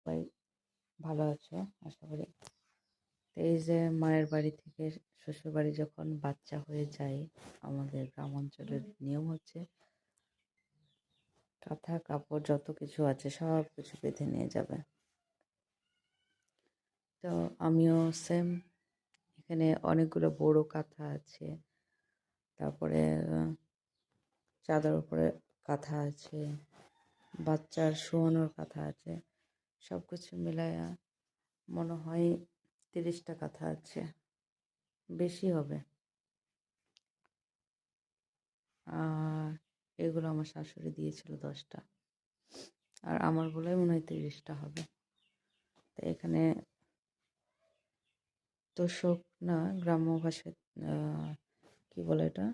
সবাই ভালো আছো আশা করি। তো এই যে মায়ের বাড়ি থেকে শ্বশুর বাড়ি যখন বাচ্চা হয়ে যায়, আমাদের গ্রাম অঞ্চলের নিয়ম হচ্ছে কাঁথা কাপড় যত কিছু আছে সব কিছু বেঁধে নিয়ে যাবে। তো আমিও সেম, এখানে অনেকগুলো বড় কাঁথা আছে, তারপরে চাদর উপরে কাঁথা আছে, বাচ্চার শোয়ানোর কাঁথা আছে, সব কিছু মিলায়া মনে হয় 30টা কাঁথা আছে, বেশি হবে। আর এগুলো আমার শাশুড়ি দিয়েছিল 10টা, আর আমার বলে মনে হয় 30টা হবে। তো এখানে তোষক না, গ্রাম্য ভাষায় কি বলে এটা,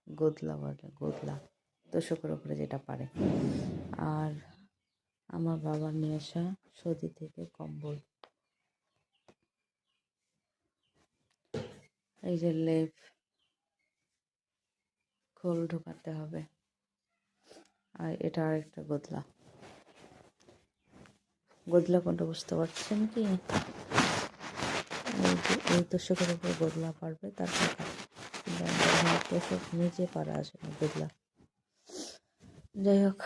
গোদলা বলে, গোদলা, তোষকের উপরে যেটা পারে। আর আমার বাবার নিয়ে আসা সৌদি থেকে কম্বল, এই যে লেপ, খোল ঢোকাতে হবে। আর এটা আরেকটা গোদলা, গোদলা কোনটা বুঝতে পারছেন কি? এই তোষকের উপর গোদলা পারবে, তারপর তোষক নিচে পারা আসে না গোদলা। যাই হোক,